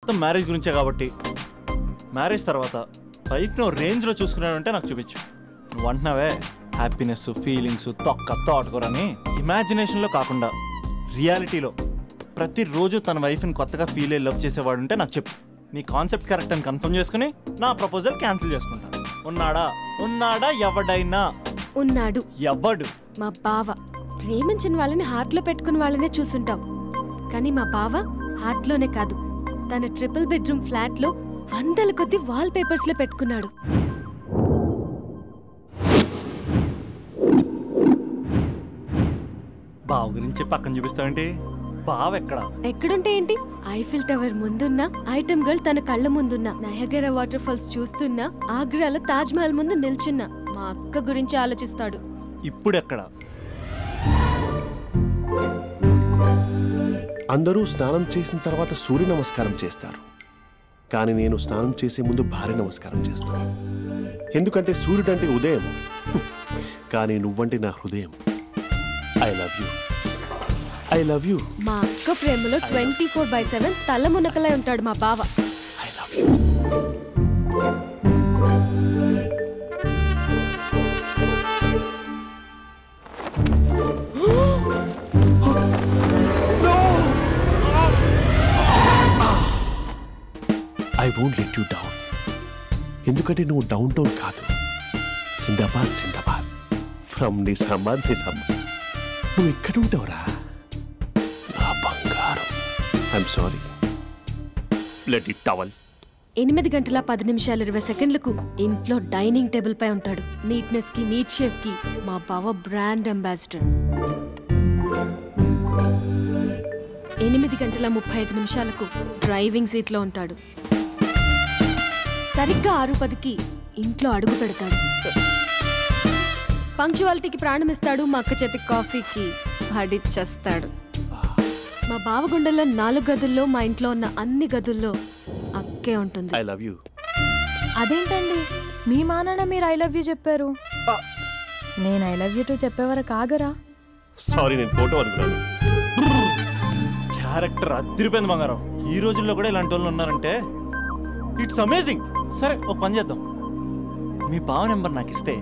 మొత్తం మ్యారేజ్ గురించే కాబట్టి మ్యారేజ్ తర్వాత వైఫ్ని రేంజ్లో చూసుకున్నాడంటే నాకు చూపించు. నువ్వు అంటున్నావే హ్యాపీనెస్ ఫీలింగ్స్ తోటకూరని, ఇమాజినేషన్లో కాకుండా రియాలిటీలో ప్రతిరోజు తన వైఫ్ని కొత్తగా ఫీల్ అయ్యి లవ్ చేసేవాడు ఉంటే నాకు చెప్పు. నీ కాన్సెప్ట్ కరెక్ట్ అని కన్ఫర్మ్ చేసుకుని నా ప్రపోజల్ క్యాన్సిల్ చేసుకుంటా. ఉన్నాడా ఎవడైనా? ఉన్నాడు. ఎవడు? మా బావ. ప్రేమించిన వాళ్ళని హార్ట్లో పెట్టుకున్న వాళ్ళనే చూసుంటాం, కానీ మా బావ హార్ట్లోనే కాదు, తన ట్రిపుల్ బెడ్రూమ్ ఫ్లాట్లో 100ల కొద్ది వాల్ పేపర్స్ లో పెట్టుకున్నాడు. బావ గురించి పక్కన చూపిస్తావేంటి? బావ ఎక్కడుంటే ఏంటి? ఐఫిల్ టవర్ ముందున్న ఐటమ్ గర్ల్ తన కళ్ళ ముందున్న నయగరా వాటర్ ఫాల్స్ చూస్తున్నా, ఆగ్రాలో తాజ్ మహల్ ముందు నిల్చున్నా మా అక్క గురించి ఆలోచిస్తాడు. ఇప్పుడెక్కడ? అందరూ స్నానం చేసిన తర్వాత సూర్య నమస్కారం చేస్తారు, కానీ నేను స్నానం చేసే ముందు భార్య నమస్కారం చేస్తాను. ఎందుకంటే సూర్యుడు అంటే ఉదయం, కానీ నువ్వంటే నా హృదయం. I love you, I love you. మా అక్క ప్రేమలో 24/7 తల మునకలై ఉంటాడు మా బావ. I love you. I won't let you down. ఎందుకంటే నువ్వు డౌన్ టౌన్ కాదు, జిందాబాద్ ఫ్రమ్ నిజామాబాద్. నువ్వు ఎక్కడ ఉంటావురా నా బంగారం? I'm sorry, let it towel. 8 గంటల 10 నిమిషాలు 20 సెకండ్లకు ఇంట్లో డైనింగ్ టేబుల్ పై ఉంటాడు. నీట్నెస్ కి, నీట్ షేఫ్ కి మా బావ బ్రాండ్ అంబాసిడర్. 8 గంటల 35 నిమిషాలకు డ్రైవింగ్ సీట్ లో ఉంటాడు. సరిగ్గా 6:10కి ఇంట్లో అడుగు పెడతాడు. పంక్చువాలిటీకి ప్రాణం ఇస్తాడు. మా అక్క చేతి కాఫీకి పడిచ్చేస్తాడు. మా బావ గుండెల్లో 4 గదుల్లో, మా ఇంట్లో ఉన్న అన్ని గదుల్లో అక్కే ఉంటుంది. I love you. అదేంటండి మీ మానాన్న మీరు ఐ లవ్ యూ చెప్పారు, నేను ఐ లవ్ యూ టు చెప్పేవరకు ఆగరా? సారీ, నేను ఫోటో అనుకున్నాను. క్యారెక్టర్ అదిరిపోయింది బంగారం. ఈ రోజుల్లో కూడా ఇలాంటి వాళ్ళు ఉన్నారంటే ఇట్స్ అమేజింగ్. సరే, ఒక పని చేద్దాం. మీ బావ నెంబర్ నాకు ఇస్తే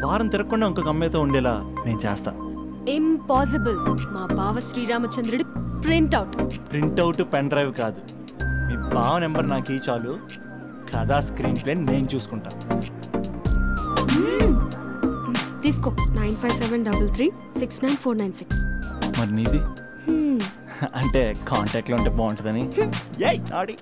వారం తిరగకుండా ఇంకొక అమ్మాయితో ఉండేలా నేను చేస్తా. ఇంపాసిబుల్. మా బావ శ్రీరామచంద్రుడి ప్రింట్అవుట్ పెన్ డ్రైవ్ కాదు. మీ బావ నెంబర్ నాకు ఈ చాలు, కథా స్క్రీన్ ప్లే నేను చూసుకుంటా. తీసుకో. 9573369496. మరి నీది? అంటే కాంటాక్ట్లో ఉంటే బాగుంటుందని. ఆడి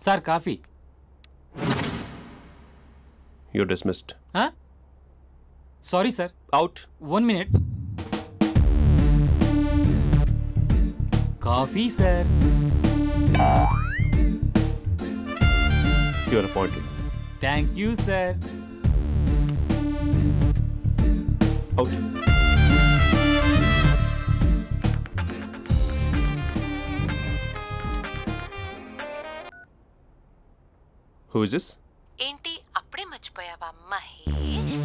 sir coffee. You're dismissed. Sorry sir. Out. 1 minute. Coffee sir. You are appointed. Thank you sir. Out. Who is this? ఏంటి అప్పుడే మర్చిపోయావా మహేష్?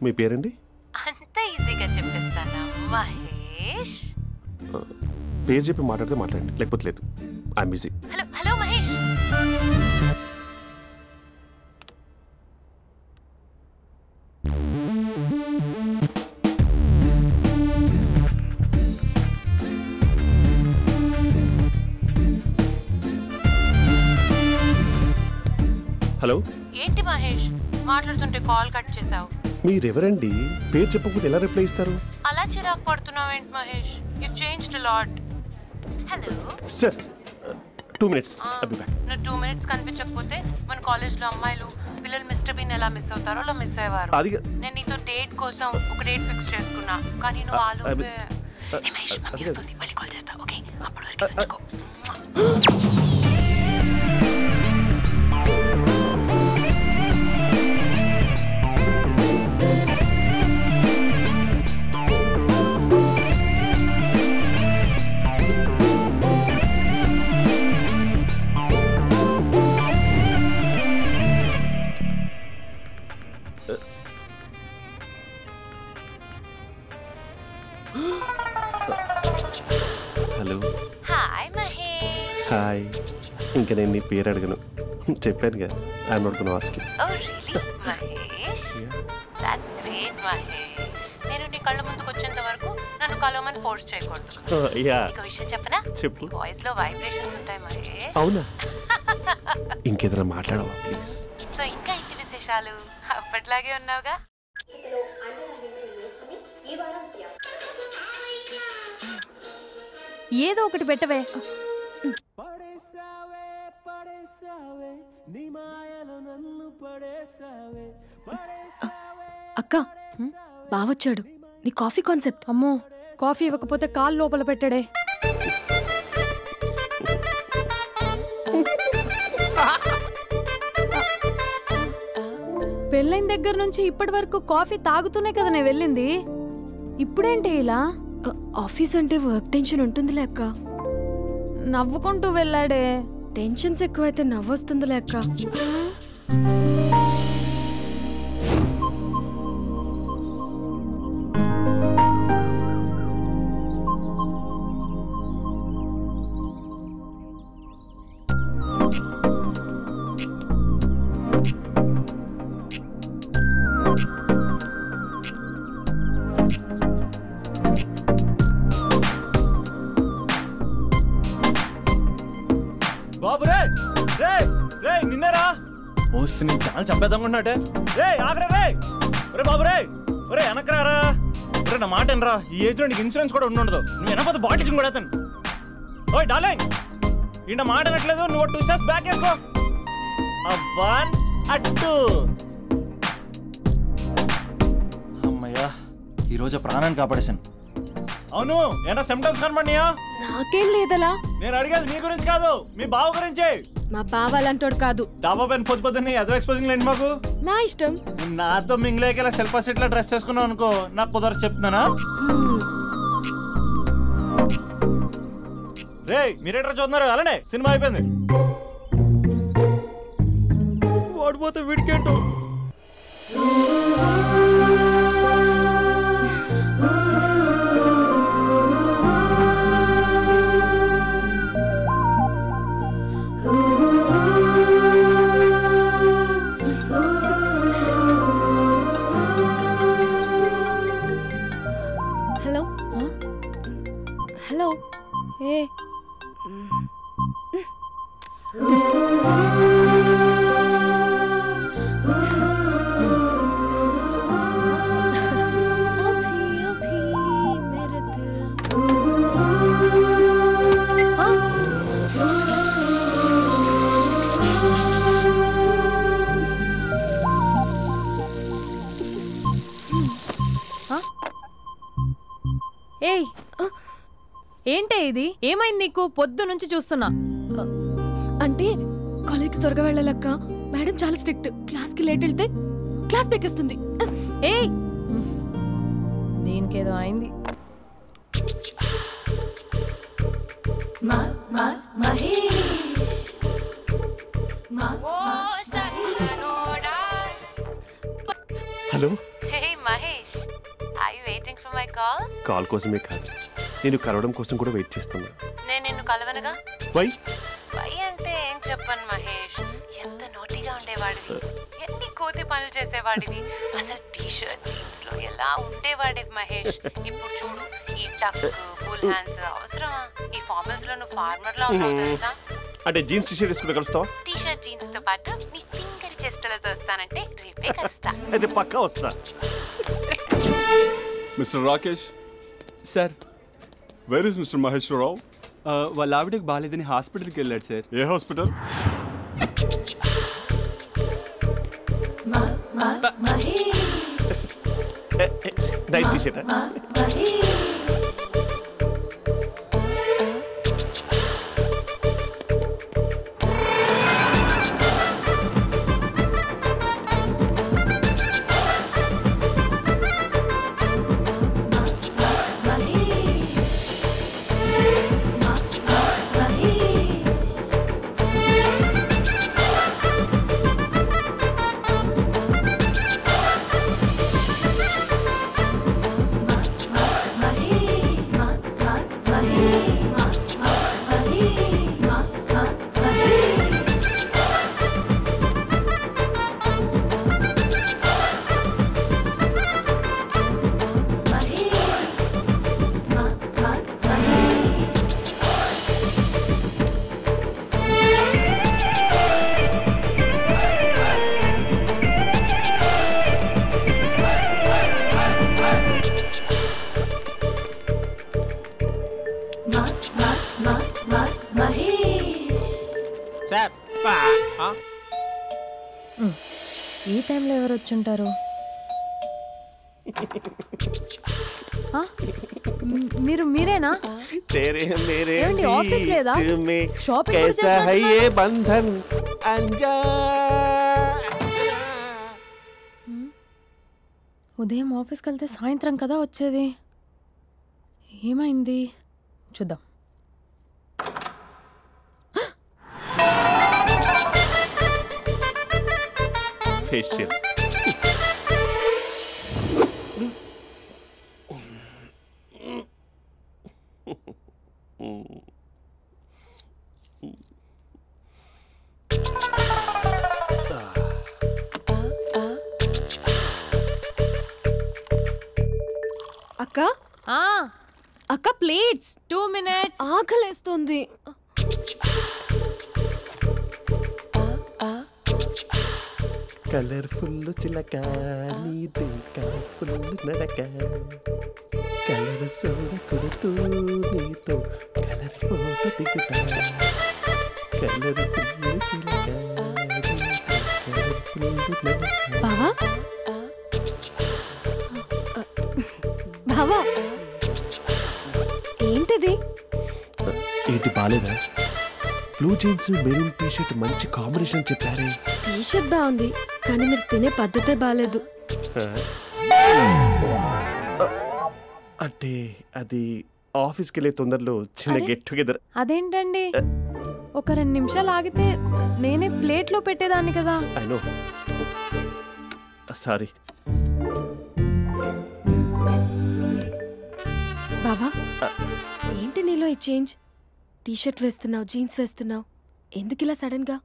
మీ పేరండి? అంత ఈజీగా చెప్పేస్తానా మహేష్? పేరు చెప్పి మాట్లాడితే మాట్లాడండి, లేకపోతే లేదు. I'm busy. Hello Mahesh. Hello. ఏంటి మహేష్ మాట్లాడుతుంటే కాల్ కట్ చేసావు? మీరెవరండి? పేరు చెప్పకపోతే ఎలా రిప్లై ఇస్తారు? అలా చిరాకు పడుతున్నావు ఏంటి Mahesh? You changed a lot. Hello sir, 2 minutes. I'll be back. నువ్వు 2 minutes కనిపించకపోతే మన కాలేజ్లో అమ్మాయిలు పిల్లలు మిస్టర్ బీన్ ఎలా మిస్ అవుతారో అలా మిస్ అయ్యేవారు. నేను నీతో డేట్ కోసం ఒక డేట్ ఫిక్స్ చేసుకున్నా, కానీ నువ్వు ఆలోపే. మహేష్ మమ్మీ వస్తుంది, మళ్ళీ కాల్ చేస్తా. ఓకే, అప్పటి వరకు ఉంచుకో. ఇంకా నేను నీ పేరు అడగను, చెప్పానుగా. I'm not gonna ask you. Oh really, Mahesh? That's great, Mahesh. నేను నీ కళ్ళ ముందుకు వచ్చేంత వరకు నన్ను కలవమని ఫోర్స్ చేయకూడదు. నీకు విషయం చెప్పనా? చెప్పు. వాయిస్ లో వైబ్రేషన్స్ ఉంటాయి మహేష్. అవునా? ఇంకేదైనా మాట్లాడవా ప్లీజ్? సో ఇంకా ఇంటి విశేషాలు అప్పట్లాగే ఉన్నావుగా? ఏదో ఒకటి పెట్టవే. అక్క బావొచ్చాడు. నీ కాఫీ కాన్సెప్ట్. అమ్మో, కాఫీ ఇవ్వకపోతే కాలు లోపల పెట్టాడే. పెళ్ళైన దగ్గర నుంచి ఇప్పటి వరకు కాఫీ తాగుతూనే కదా నేను వెళ్ళింది. ఇప్పుడేంటి ఇలా? ఆఫీస్ అంటే వర్క్ టెన్షన్ ఉంటుందిలే అక్క. నవ్వుకుంటూ వెళ్ళాడే. టెన్షన్స్ ఎక్కువైతే నవ్వొస్తుందిలే అక్క. బాబు రే రే రే నిన్నరా ఓసి నీ చాలా చంపేద్దామన్నాటే. రే ఆగరా రే. ఒరే బాబు రే, ఒరే వెనకరారా. ఒరే నా మాట అనరా, ఈ ఏజ్ లో నీకు ఇన్సూరెన్స్ కూడా ఉండదు. నువ్వు వెనకపోతే బాటిల్ కూడా అతను. ఓయ్ డార్లింగ్, ఈయన మాట అనట్లేదు. నువ్వు 2 స్టెప్స్ బ్యాక్ వేసుకో. 1 2. అమ్మయ్యా, ఈరోజు ప్రాణాన్ని కాపాడేశాను. అవును, ఏనా సిమ్టమ్స్ కనబడినాయా? నాకేం లేదలా. నేను అడిగేది నీ గురించి కాదు, మీ బావ గురించి. మా బావ అలాంటోడు కాదు. డాబా పైన పొద్దు పొద్దున్నే ఎదో ఎక్స్పోజింగ్ లేండి మాకు. నా ఇష్టం. నాతో మింగిలేక సెల్ఫ్ అసిట్ లా డ్రెస్ చేసుకున్నావు అనుకో, నాకు కుదరదు చెప్తున్నానా? రే మీరేట్రా చూస్తున్నారు? అలానే సినిమా అయిపోయింది. ఓడిపోతే వీడికేంటో. Hello hello. ఏ ఏయ్, ఏంటే ఇది? ఏమైంది నీకు? పొద్దు నుంచి చూస్తున్నా. అంటే కాలేజ్కి త్వరగా వెళ్ళాలక్క. మేడం చాలా స్ట్రిక్ట్. క్లాస్కి లేట్ వెళ్తే క్లాస్ పెక్కేస్తుంది. ఏయ్, దీనికేదో అయింది. Hello. Hey Mahesh, are you waiting for my call? Call కోసమే కాదు, నేను కలవడం కోసం కూడా వెయిట్ చేస్తున్నా. నేను నిన్ను కలవనుగా. వై? వై అంటే ఏం చెప్పను మహేష్. ఎంత నోటీగా ఉండేవాడివి, ఎన్ని కోతి పనులు చేసేవాడివి. అసలు టీ షర్ట్ జీన్స్ లో ఎలా ఉండేవాడివి మహేష్. ఇప్పుడు చూడు, ఈ టక్ ఫుల్ హ్యాండ్స్ అవసరమా? ఈ ఫార్మల్స్ లో నువ్వు ఫార్మర్ లా ఉన్నావు తెలుసా? అంటే జీన్స్ టీ షర్ట్ వేసుకుంటే కలుస్తావా? టీ షర్ట్ జీన్స్ తో పాటు నీ తింగరి చెస్టలతో వస్తానంటే రేపే కలుస్తా. అయితే పక్కా వస్తా. Mister Rakesh sir, where is mister Maheshwararao? వాళ్ళ ఆవిడకి బాగాలేదని హాస్పిటల్కి వెళ్ళాడు సార్. ఏ హాస్పిటల్? Night T shirt. ఈ టైంలో ఎవరు వచ్చుంటారు? మీరేనా? ఏమండి, ఆఫీస్ లేదా? షాపింగ్ కూడా చేస్తున్నారు? ఉదయం ఆఫీస్కి వెళ్తే సాయంత్రం కదా వచ్చేది. ఏమైంది చూద్దాం. ఫేషియల్ అక్క అక్క ప్లేట్స్ 2 minutes. ఆకలేస్తుంది. కలర్ఫుల్ చిలక నీది కలర్ఫుల్ నడక కలర్ సోడ కొడుతూ నీతో కలర్ ఫోటో దిగుతా కలర్ఫుల్ చిలక బావా బావా ఏంటిది? ఏంటి బాలేదా? Blue jeans maroon T shirt మంచి కాంబినేషన్ చెప్పారే. టీ షర్ట్ బాగుంది కానీ మీరు తినే పద్ధతే బాలేదు. అంటే అది ఆఫీస్కి వెళ్ళే తొందరలో చిన్న గెట్ టుగెదర్. అదేంటండి, ఒక 2 నిమిషాలు ఆగితే నేనే ప్లేట్లో పెట్టేదాన్ని కదా. I know, sorry. బావా ఏంటి నీలో ఈ చేంజ్? టీ షర్ట్ వేస్తున్నావు, జీన్స్ వేస్తున్నావు, ఎందుకు ఇలా సడన్ గా?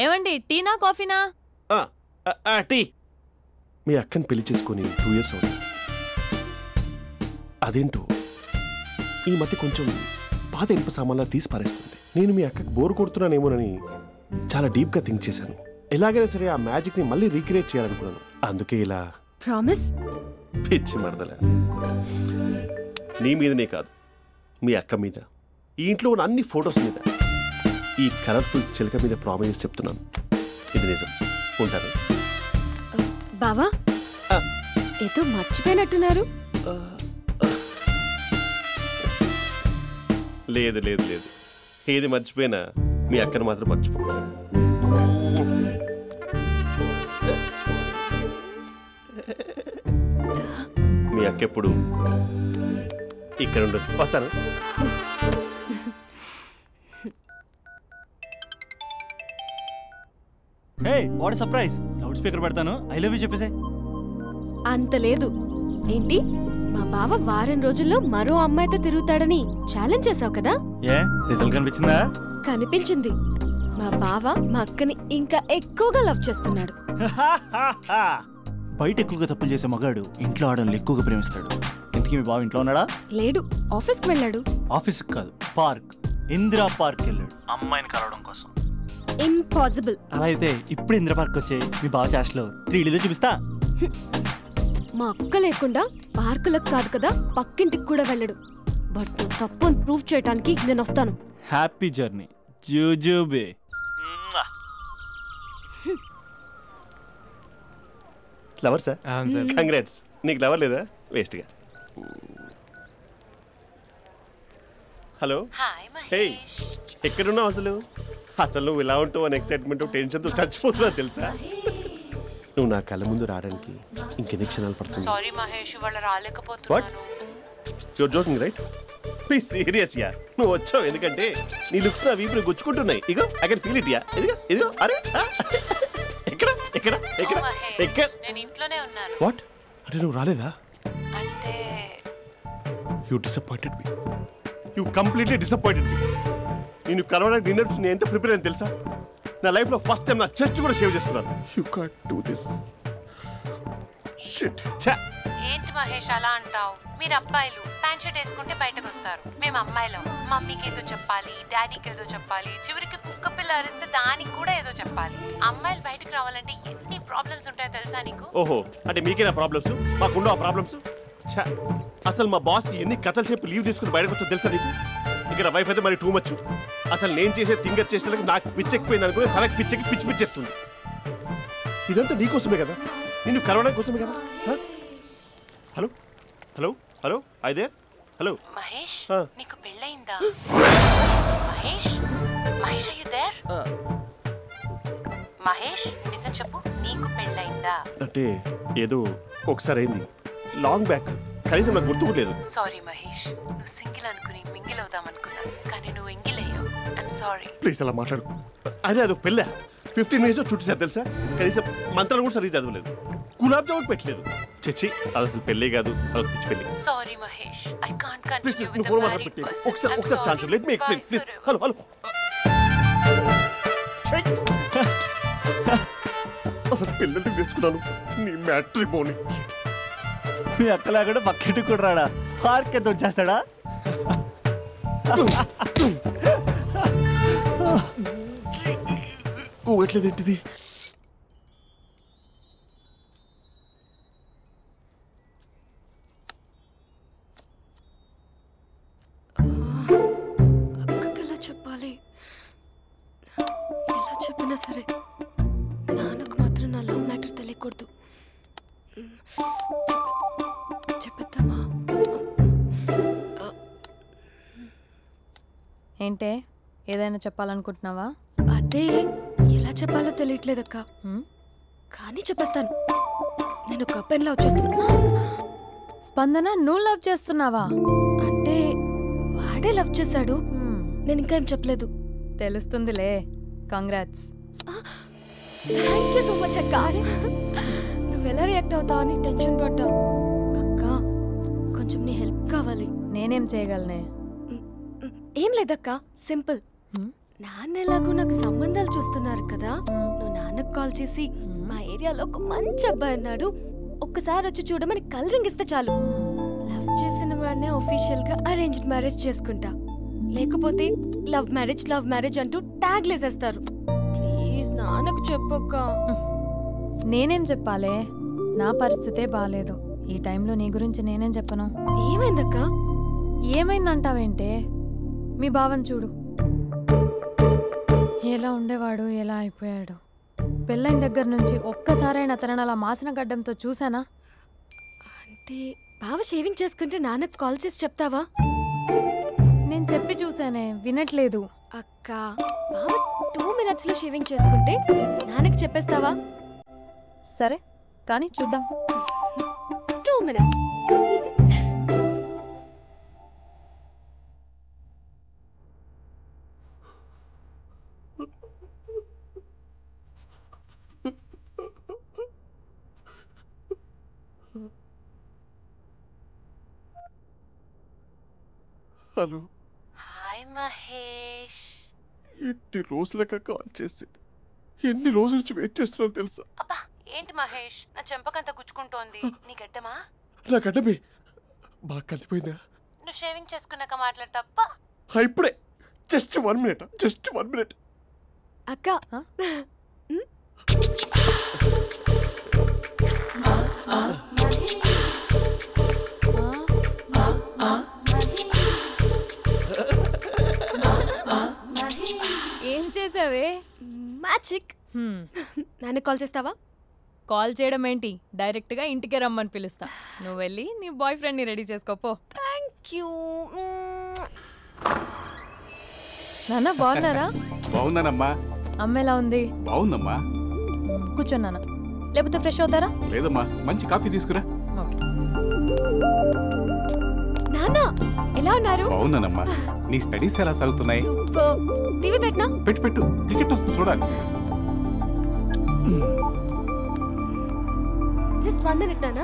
ఏమండి, టీనా కాఫీనా? టీ. మీ అక్కని పెళ్లి చేసుకొని 2 years అవుతుంది. అదేంటో ఈ మధ్య కొంచెం పాత ఇనుప సామాన్లా తీసి పారేస్తుంది. నేను మీ అక్కకి బోర్ కొడుతున్నానేమోనని చాలా డీప్గా థింక్ చేశాను. ఎలాగైనా సరే ఆ మ్యాజిక్ని మళ్ళీ రీక్రియేట్ చేయాలనుకున్నాను. అందుకే ఇలా. ప్రామిస్? పిచ్చి మరదల, నీ మీదనే కాదు, మీ అక్క మీద, ఈ ఇంట్లో ఉన్న అన్ని ఫొటోస్ మీద, ఈ కలర్ఫుల్ చిలక మీద ప్రామిస్ చెప్తున్నాను. ఇది నిజం. ఉంటాను. బావా ఏదో మర్చిపోయినట్టున్నారు. లేదు లేదు లేదు, ఏది మర్చిపోయినా మీ అక్కను మాత్రం మర్చిపో. మీ అక్క ఎప్పుడు ఇక్కడ ఉండదు. వస్తాను. Hey what surprise. Loud speaker పెడతాను, ఐ లవ్ యూ చెప్పేసే. అంత లేదు. ఏంటి, మా బావ వారం రోజుల్లో మరో అమ్మాయితో తిరుగుతాడని ఛాలెంజ్ చేసావు కదా? ఏ రిజల్ట్ కనిపించిందా? కనిపించింది. మా బావ మా అక్కని ఇంకా ఎక్కువగా లవ్ చేస్తున్నాడు. బయట ఎక్కువగా తప్పులు చేసే మగాడు ఇంట్లో ఆడవాళ్ళు ఎక్కువగా ప్రేమిస్తాడు. ఇంతకీ మీ బావ ఇంట్లో ఉన్నాడా? లేడు, ఆఫీస్కి వెళ్ళాడు. ఆఫీస్కి కాదు, పార్క్, ఇందిరా పార్క్ వెళ్ళాడు అమ్మాయిని కలవడం కోసం. ఇంపాసిబుల్. అలా అయితే ఇప్పుడు ఇందిరా పార్క్ వచ్చే మీ బావ చాష్లో 3Dలో చూపిస్తా. మా అక్క లేకుండా పార్కులకు కాదు కదా పక్కింటికి కూడా వెళ్ళడు. బట్ నువ్వు తప్పు అని ప్రూవ్ చేయడానికి నేను వస్తాను. హ్యాపీ జర్నీ జూజూబే. Lover sir? కంగ్రాట్స్. నీకు లవర్ లేదా? వేస్ట్గా. హలో. Hi hey, Mahesh. ఎక్కడున్నావు అసలు? అసలు నువ్వు ఇలా ఉంటావు అని ఎక్సైట్మెంట్ టెన్షన్తో చచ్చిపోతున్నా తెలుసా? నువ్వు నా కళ్ళ ముందు రావడానికి ఇంకెన్ని క్షణాలు పడుతుంది? సారీ మహేష్, ఇవాళ రాలేకపోతున్నాను. Your joking right? Please serious yeah. నువ్వు వచ్చావు ఎందుకంటే నీ లుక్స్ నా వీపుని గుచ్చుకుంటున్నాయి. ఇగో I can feel it yeah. ఇదిగో ఇదిగో. అరే ఎక్కడ ఎక్కడ ఎక్కడ ఎక్కడ? నేను ఇంట్లోనే ఉన్నాను. వాట్ అంటే నువ్వు రాలేదా? అంటే you disappointed me. You completely disappointed me. నేను కలవడానికి డిన్నర్స్ నేను ఎంత ప్రిపేర్ అని తెలుసా? నా లైఫ్లో ఫస్ట్ టైం నా చెస్ట్ కూడా సేవ్ చేస్తున్నాను. You can't do this. Shit. ఏంటి మహేష్ అలా అంటావు? మీరు అబ్బాయిలు ప్యాంట్ షర్ట్ వేసుకుంటే బయటకు వస్తారు. మేము అమ్మాయిలం మమ్మీకి ఏదో చెప్పాలి, డాడీకి ఏదో చెప్పాలి, చివరికి కుక్క పిల్ల అరిస్తే దానికి కూడా ఏదో చెప్పాలి. అమ్మాయిలు బయటకు రావాలంటే ఎన్ని ప్రాబ్లమ్స్ ఉంటాయో తెలుసా నీకు? ఓహో, అంటే మీకేనా ప్రాబ్లమ్స్? మాకుండా ప్రాబ్లమ్స్? అసలు మా బాస్కి ఎన్ని కథలు చెప్పి లీవ్ తీసుకుని బయటకు వచ్చా తెలుసా నీకు? ఇక్కడ వైఫ్ అయితే మరి టూ మచ్. అసలు నేను చేసే థింగర్ చేసేందుకు నాకు పిచ్చెక్కిపోయింది అనుకుని తనకు పిచ్చెక్కి పిచ్చి పిచ్చేస్తుంది. ఇదంతా నీకోసమే కదా, నిన్ను కలవడం కోసమే కదా. హలో హలో హలో అయితే హలో మహేష్ నీకు పెళ్ళయిందా? Mahesh Mahesh are you there? Mahesh నిజం చెప్పు, నీకు పెళ్ళయిందా? అంటే ఏదో ఒకసారి అయింది, లాంగ్ బ్యాక్, కనీసం నాకు గుర్తు లేదు. సారీ మహేష్, నువ్వు సింగిల్ అనుకుని మింగిల్ అవుదాం అనుకున్నా, కానీ నువ్వు ఎంగిల్ అయ్యావు. I'm sorry. ప్లీజ్ అలా మాట్లాడు. అదే అదొక పెళ్ళ 15 మినిట్స్ చుట్టూ తెలుసా, కనీసం మంత్రాలు కూడా సరిగ్గా చదవలేదు, గులాబ్ జామున్ పెట్టలేదు. చచ్చి అది అసలు పెళ్ళే కాదు, అదొక పిచ్చి పెళ్ళి. Sorry Mahesh, I can't continue with the married person. ఒకసారి chance let me explain please. Hello hello అసలు పెళ్ళంటే వేసుకున్నాను నీ మ్యాట్రిమోనీ. మీ అక్కలా కూడా పక్కింటికి కూడా రాడా, పార్క్ ఎంత వచ్చేస్తాడా? ఊగట్లేదేంటిది? అక్కకి ఎలా చెప్పాలి? ఎలా చెప్పినా సరే నాన్నకు మాత్రం నా లవ్ మ్యాటర్ తెలియకూడదు. చెప్పేద్దామా? ఏంటే ఏదైనా చెప్పాలనుకుంటున్నావా? అదే ఎలా చెప్పాలో తెలియట్లేదక్క, కానీ చెప్పేస్తాను. నేను ఒక అబ్బాయిని లవ్ చేస్తున్నా. స్పందన, నువ్వు లవ్ చేస్తున్నావా? అంటే వాడే లవ్ చేశాడు, నేను ఇంకా ఏం చెప్పలేదు. తెలుస్తుందిలే. Congrats. Thank you so much అక్క. నువ్వు ఎలా రియాక్ట్ అవుతావు అని టెన్షన్ పడ్డా. అక్క కొంచెం నీ హెల్ప్ కావాలి. నేనేం చేయగలనే? ఏం లేదక్క, సింపుల్. నాన్న ఎలాగో నాకు సంబంధాలు చూస్తున్నారు కదా, నువ్వు నాన్నకు కాల్ చేసి మా ఏరియాలో ఒక మంచి అబ్బాయి అన్నాడు, ఒక్కసారి వచ్చి చూడమని కలరింగ్ ఇస్తే చాలు. లవ్ చేసిన వాడినే ఒఫీషియల్ గా అరేంజ్డ్ మ్యారేజ్ చేసుకుంటా, లేకపోతే లవ్ మ్యారేజ్ అంటూ ట్యాగ్ లేసేస్తారు. ప్లీజ్ నాన్నకు చెప్పక్క. నేనేం చెప్పాలే? నా పరిస్థితే బాలేదు. ఈ టైంలో నీ గురించి నేనేం చెప్పను. ఏమైందక్క? ఏమైందంటావేంటే? మీ భావం చూడు, ఎలా ఉండేవాడు, ఎలా అయిపోయాడు. పెళ్ళైన దగ్గర నుంచి ఒక్కసారైనా తనని అలా మాసిన గడ్డంతో చూసానా? అంటే బావ షేవింగ్ చేసుకుంటే నాన్నకు కాల్ చేసి చెప్తావా? నేను చెప్పి చూసానే, వినట్లేదు. అక్క బావ 2 minutes లో షేవింగ్ చేసుకుంటే నాన్నకి చెప్పేస్తావా? సరే కానీ చూద్దాం. 2 minutes. హలో. హాయ్ మహేష్. ఎన్ని రోజులక కాల్ చేసింది, ఎన్ని రోజుల నుంచి వెయిట్ చేస్తున్నాను తెలుసా? అబ్బా ఏంటి మహేష్, నా చెంపకంత గుచ్చుకుంటోంది. నీ గడ్డమా? నా గడ్డమే బాగా కలిపోయిందా? నువ్వు షేవింగ్ చేసుకున్నాక మాట్లాడు తప్ప. ఇప్పుడే జస్ట్ 1 minute. అక్క ఏం చేసావే? మ్యాజిక్. నాన్న కాల్ చేస్తావా? కాల్ చేయడం ఏంటి, డైరెక్ట్గా ఇంటికే రమ్మని పిలుస్తా. నువ్వు వెళ్ళి నీ బాయ్ ఫ్రెండ్ని రెడీ చేసుకోపో. Thank you. నాన్న బాగున్నారా? బాగున్నానమ్మా. అమ్మ ఎలా ఉంది? బాగుందమ్మా. కూర్చోన్నానా, లేకపోతే ఫ్రెష్ అవుతారా? లేదమ్మా, మంచి కాఫీ తీసుకురా. నాన్న ఎలా ఉన్నారు? బాగున్నానమ్మా. నీ స్టడీస్ ఎలా సాగుతున్నాయి? సూపర్. టీవీ పెట్టనా? పెట్టు, టికెట్ వస్తుంది చూడాలి. జస్ట్ 1 minute నాన్న.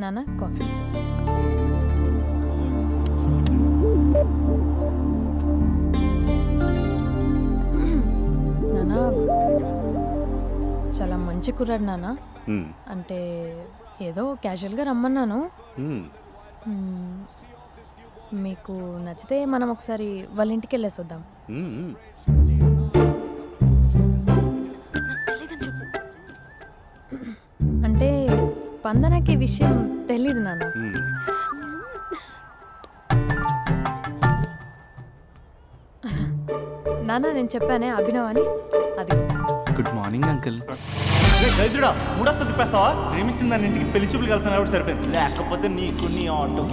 నాన్న కాఫీ. నాన్న చాలా మంచి కుర్రాడు నాన్న. అంటే ఏదో క్యాజువల్గా రమ్మన్నాను. మీకు నచ్చితే మనం ఒకసారి వాళ్ళ ఇంటికి వెళ్ళేసి వద్దాం. అంటే స్పందనకి విషయం తెలీదు నాన్న. నాన్న నేను చెప్పానే అభినవ్ అని, అది. Good morning uncle. రైతుడా మూడొస్తా తిప్పేస్తావా? ప్రేమించిన దాని ఇంటికి పెళ్లి చూపులు వెళ్తాను సరిపోయింది, లేకపోతే నీకు నీ ఆటో.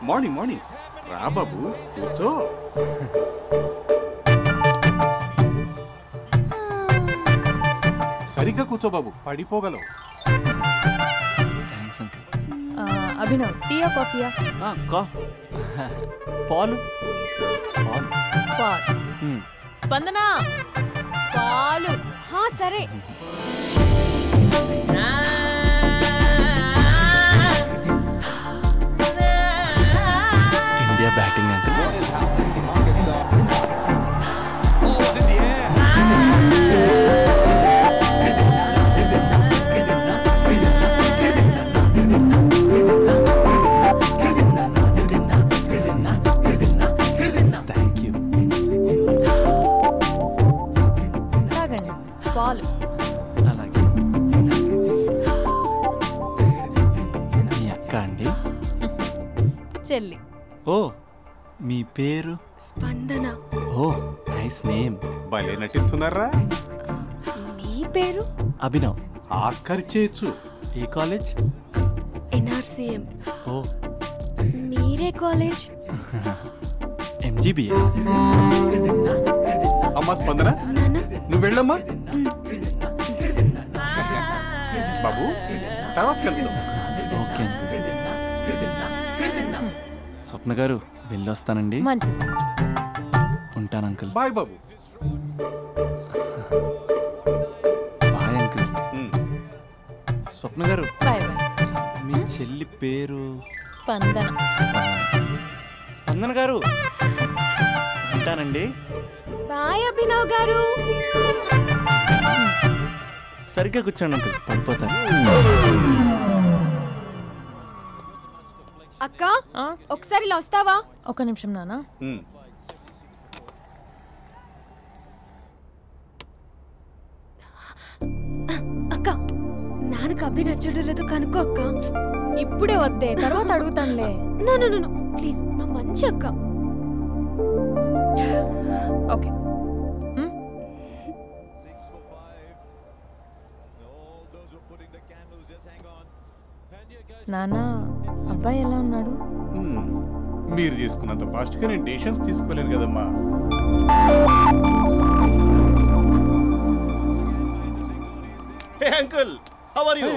మార్నింగ్ మార్నింగ్ రా బాబు, కూర్చో. సరిగ్గా కూర్చో బాబు, పడిపోగలవు. Thanks uncle. అభినవ్ టీయా కాఫీయా? పాలు. పాలు. పాలు. స్పందన పాలు. సరే. India batting uncle. పాలు. అలాగే. మీ అక్క అండి? చెల్లి. ఓ మీ పేరు? స్పందన. ఓ నైస్ నేమ్. భలే నటిస్తున్నారా? మీ పేరు? అభినవ్. ఆస్కర్ చేయొచ్చు. ఏ కాలేజ్? NRCM. ఓ మీరే కాలేజ్? MGBA. అమ్మా స్పందన, నువ్వు వెళ్ళమ్మా. బాబు తర్వాత వెళ్తాం. Okay uncle. స్వప్న గారు వెళ్ళొస్తానండి. మంచిది. ఉంటాను అంకుల్. బాయ్ బాబు. Bye uncle. స్వప్న గారు బాయ్ బాయ్. మీ చెల్లి పేరు? స్పందన. స్పందన గారు ఉంటానండి. బాయ్ అభినవ్ గారు. సరిగ్గా కూర్చోండి అంకుల్, పడిపోతారు. అక్క ఒకసారి ఇలా వస్తావా? ఒక నిమిషం నాన్న. అక్క నాన్నకు అభి నచ్చడం లేదు కనుక్కో అక్క. ఇప్పుడే వద్దే, తర్వాత అడుగుతానులే. నో ప్లీజ్, నా మంచి అక్క. ఓకే. నాన్న అబ్బాయి ఎలా ఉన్నాడు? మీరు తీసుకున్నంత ఫాస్ట్ గా నేను డెసిషన్స్ తీసుకోలేను కదమ్మా. Hey uncle, how are you?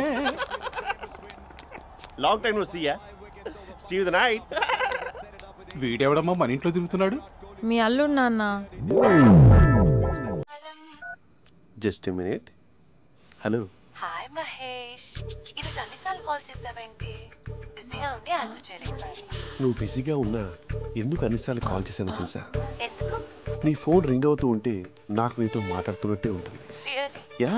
Long time no see ya. See you the night. వీడెవడమ్మా మన ఇంట్లో తిరుగుతున్నాడు? మీ అల్లుడు నాన్న. Just a minute. Hello. Hi Mahesh, ఈరోజు అన్నిసార్లు కాల్ చేసావేంటి? బిజీగా ఉండి ఆన్సర్ చేయలేదు. నువ్వు బిజీగా ఉన్నా ఎందుకు అన్నిసార్లు కాల్ చేశాను తెలుసా? ఎందుకు? నీ ఫోన్ రింగ్ అవుతూ ఉంటే నాకు నీతో మాట్లాడుతున్నట్టే ఉంటుంది. యా,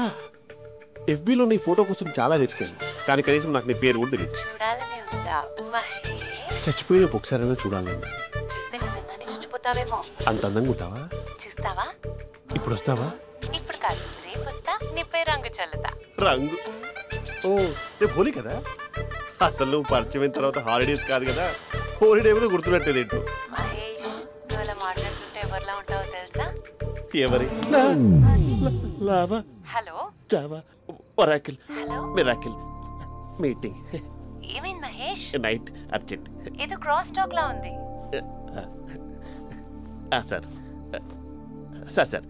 FBలో నీ ఫోటో కోసం చాలా వెతికాను, కానీ కనీసం నాకు నీ పేరు కూడా తెలియదు. చూడాలని ఉందా మహేష్? చచ్చిపోయిన ఒకసారైనా చూడాలని. చూస్తే నిజంగానే చచ్చిపోతావేమో. అంత అందంగా ఉంటావా? చూస్తావా? ఇప్పుడు వస్తావా? ఇప్పుడు కాదు, రేపు వస్తా, నీపై రంగు చల్లుతా. రంగు? ఓ రేపు హోలీ కదా. అసలు నువ్వు పరిచయం తర్వాత హాలిడేస్ కాదు కదా, హోలిడే కూడా గుర్తుపెట్టేది ఏంటో. మహేష్, నువ్వు అలా మాట్లాడుతుంటే ఎవరిలా ఉంటావో తెలుసా? ఎవరి? Lava, hello, Java, Oracle, hello, miracle, meeting. ఏమైంది మహేష్? Night urgent. ఏదో క్రాస్ టాక్ లా ఉంది. Sir sir sir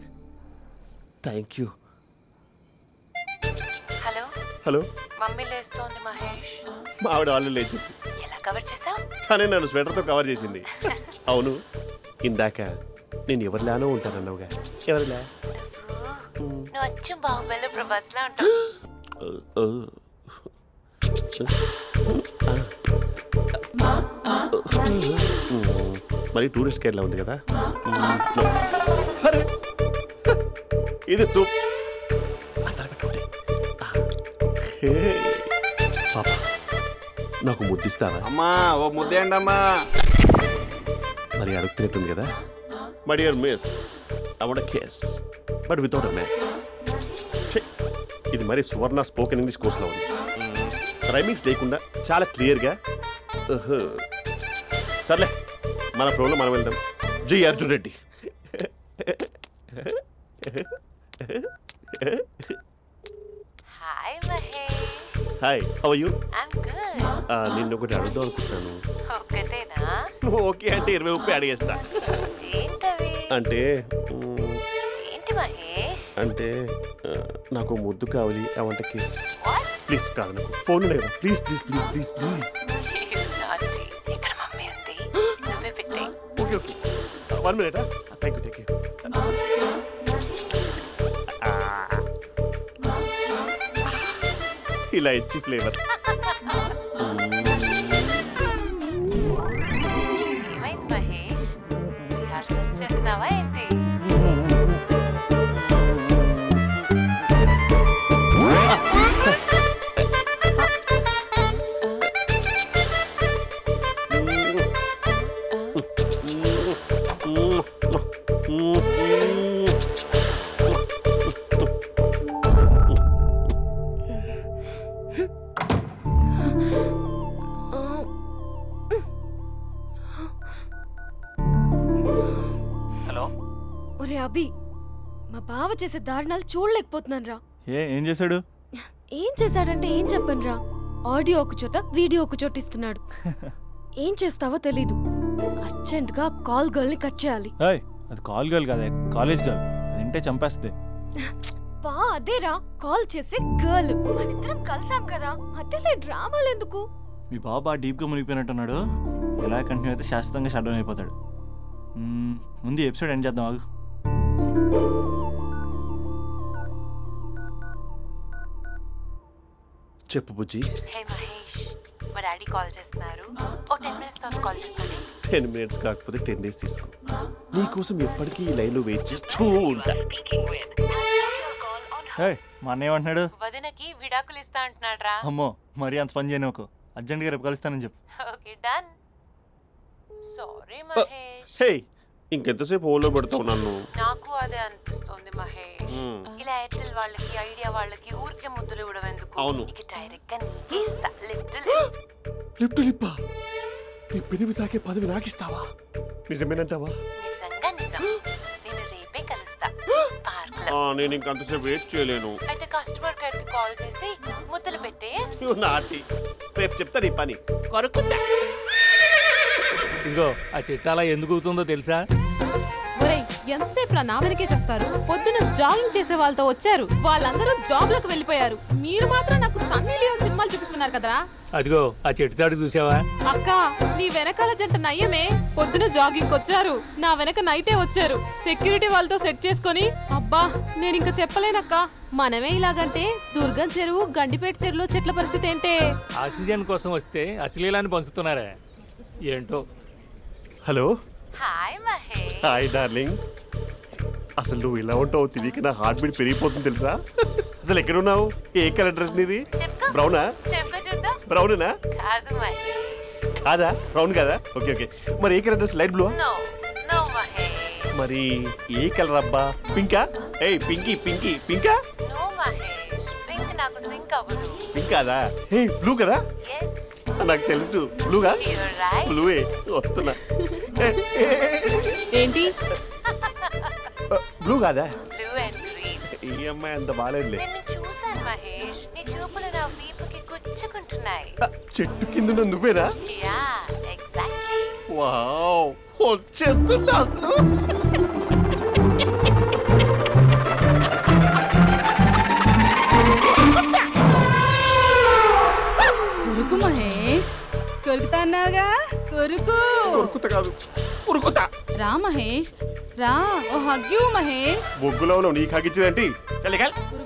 thank you. Hello hello, mummy లేస్తోంది మహేష్. మా ఆవిడ వాళ్ళు లేచి ఎలా కవర్ చేసావు? తనే నన్ను స్వెటర్తో కవర్ చేసింది. అవును, ఇందాక నేను ఎవరిలానో ఉంటానన్నావుగా, ఎవరిలా? నువ్వు అచ్చం బాహుబలి ప్రభాస్ లా ఉంటావు. మరి టూరిస్ట్ గైడ్లా ఉంది కదా. ఇది సూప్. పాప నాకు ముద్దిస్తావా? అమ్మా ఓ ముద్దేయండి అమ్మా. మరి అడుగుతున్నట్టుంది కదా. My dear miss, I want kiss but without a mess. ఇది మరి సువర్ణ స్పోకెన్ ఇంగ్లీష్ కోర్సులో ఉంది. రైమింగ్స్ లేకుండా చాలా క్లియర్గా. సర్లే మన ఫ్లోలో మనం వెళ్దాం. Jai Arjun Reddy. Hi Mahesh. Hi, how are you? I'm good. నిన్ను ఒకటి అడుగుదాం అనుకుంటున్నాను. ఒకటేనా? నువ్వు ఓకే అంటే 20 అడిగేస్తా. ఏంటవి? అంటే ఏంటి మహేష్? అంటే నాకు ముద్దు కావాలి. అవంటకి What? ప్లీజ్ కాదు, నాకు ఫోన్ లేదా? Please please please please please. You naughty. ఇక్కడ మమ్మీ ఉంది, నువ్వే పెట్టే. Okay okay, 1 minute. Thank you. ఇలా ఇచ్చి ఫ్లేవర్. ఏమైంది మహేష్? రిహార్సల్స్ చేస్తున్నావా ఏంటి? హలో. ఒరే అభి, మా బావ చేసే దారుణాలు చూడలేకపోతున్నాను రా. ఏం చేశాడు? ఏం చేశాడంటే ఏం చెప్పను రా. ఆడియో ఒక చోట, వీడియో ఒక చోట ఇస్తున్నాడు. ఏం చేస్తావో తెలీదు. అర్జెంట్ గా కాల్ గర్ల్ ని కట్ చేయాలి. అది కాల్ గర్ల్ కాదే, కాలేజ్ గర్ల్. అది వింటే చంపేస్తుంది. బా అదేరా, కాల్ చేసే గర్ల్. మనిద్దరం కలిసాం కదా, మధ్యలో డ్రామాలు ఎందుకు? మీ బాబు బాగా డీప్గా మునిగిపోయినట్టున్నాడు. ఎలా కంటిన్యూ అయితే శాశ్వతంగా షట్ డౌన్ అయిపోతాడు. ముందు ఎపిసోడ్ ఎండ్ చేద్దాం ఆగు. చెప్పు బుజ్జి. హే మహేష్, మా డాడీ కాల్ చేస్తున్నారు. ఓ 10 minutes తర్వాత కాల్ చేస్తాను. 10 minutes కాకపోతే 10 days తీసుకో. నీకోసం ఎప్పటికీ ఈ లైన్లో వెయిట్ చేస్తూ ఉంటా. మా అన్న ఏమంటున్నాడు? వదినకి విడాకులు ఇస్తా అంటున్నాడు రా. అమ్మో, మరీ అంత పని చేయను. ఒక అర్జెంట్గా రేపు కలుస్తానని చెప్పు. Okay done. సారీ మహేష్. హే, ఇంకెంతసేపు హోల్లో పెడతావు నన్ను? నాకు అదే అనిపిస్తుంది మహేష్. ఇలా ఎయిర్టెల్ వాళ్ళకి, ఐడియా వాళ్ళకి ఊరికే ముద్దులు ఇవ్వడం ఎందుకు? అవును. ఇక డైరెక్ట్ గా నీకే ఇస్తా. లిప్ టు లిప్పా? నీ పెదవి తాకే పదవి నాకిస్తావా? నిజమేనంటావా? నిజంగా నిజం. నేను రేపే కలుస్తా పార్క్ లో. నేను ఇంకంతసేపు వెయిట్ చేయలేను. అయితే కస్టమర్ కేర్ కి కాల్ చేసి ముద్దులు పెట్టే. నాటి రేపు చెప్తా నీ పని. కొరుకుందా? ఇదిగో ఆ చెట్టు అలా ఎందుకు అవుతుందో తెలుసా? ఒరేయ్, ఎంతసేపు నా వెనకే చేస్తారు? పొద్దున జాగింగ్ చేసే వాళ్ళతో వచ్చారు, వాళ్ళందరూ జాబ్లకు వెళ్ళిపోయారు. మీరు మాత్రం నాకు సన్నీ లియోన్ సినిమాలు చూపిస్తున్నారు కదరా. అదిగో ఆ చెట్టు చాటు చూసావా? అక్క, నీ వెనకాల జంట నయ్యమే. పొద్దున జాగింగ్ వచ్చారు, నా వెనక నైటే వచ్చారు. సెక్యూరిటీ వాళ్ళతో సెట్ చేసుకొని, అబ్బా నేను ఇంకా చెప్పలేనక్క. మనమే ఇలాగంటే దుర్గం చెరువు, గండిపేట చెరువులో చెట్ల పరిస్థితి ఏంటే? ఆక్సిజన్ కోసం వస్తే అశ్లీలాన్ని పంచుతున్నారా ఏంటో. Hello. Hi Mahesh. Hi darling. అసలు నువ్వు ఇలా ఉంటావు తిరిగి నా హార్ట్ బీట్ పెరిగిపోతుంది తెలుసా? అసలు ఎక్కడున్నావు? ఏ కలర్ డ్రెస్ నీది? బ్రౌనా? చెప్పుకో చూద్దాం. బ్రౌనేనా? కాదు మహేష్. కాదా? బ్రౌన్ కదా? Okay okay. మరి ఏ colour dress? Light blue? No no Mahesh. మరి ఏ కలర్ అబ్బా? పింకా? ఏయ్ పింకీ పింకీ పింకా? నో మహేష్, పింక్ నాకు సింక్ అవ్వదు. పింక్ కాదా? ఏ బ్లూ కదా? yes నాకు తెలుసు. బ్లూగా? you're right. బ్లూవే వస్తున్నా. ఏంటి? బ్లూ కాదా? blue and green. ఈ అమ్మాయి అంత బాగాలేదులే. నిన్ను చూశాను మహేష్, నీ చూపులు నా వీపుకి గుచ్చుకుంటున్నాయి. చెట్టు కింద నువ్వేనా? Yeah exactly. వావ్, వచ్చేస్తున్నా అసలు. కొరుకు మహేష్, కొరుకుతా అన్నావుగా, కొరుకు. ఉరుకుతా కాదు, ఉరుకుతా. రా మహేష్, రా. ఓ హగ్గు మహేష్. బొగ్గులో ఉన్నావు, నీకు హగిచ్చేదేంటి?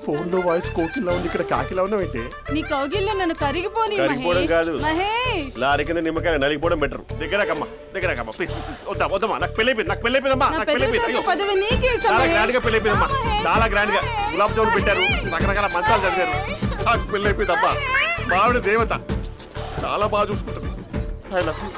ఫోన్ లో వాయిస్ కోకిలా ఉంది, ఇక్కడ కాకిలా ఉన్నావేంటి? నీ కౌగిల్లో నన్ను కరిగిపోని కరిగిపోవడం మహేష్. కాదు. మహేష్, లారీ కింద నిమ్మకాయ నలిగిపోవడం బెటర్. దగ్గరకమ్మా దగ్గరకమ్మా ప్లీజ్. వద్దా వద్దమ్మా, నాకు పెళ్ళైపోయింది, నాకు పెళ్ళైపోయిందమ్మా, నా నాకు పెళ్ళైపోయింది. పెద్ద అయ్యో, పదవి నీకే ఇస్తా చాలా మహేష్. గ్రాండ్ గా పెళ్ళైపోయిందమ్మా, రా మహేష్, చాలా గ్రాండ్ గా. మహేష్. గులాబ్ జామున్ పెట్టారు, రకరకాల మంచాలు చదివారు. నాకు పెళ్ళైపోయిందమ్మా. మావిడ దేవత, చాలా బాగా చూసుకుంటుంది. I love you.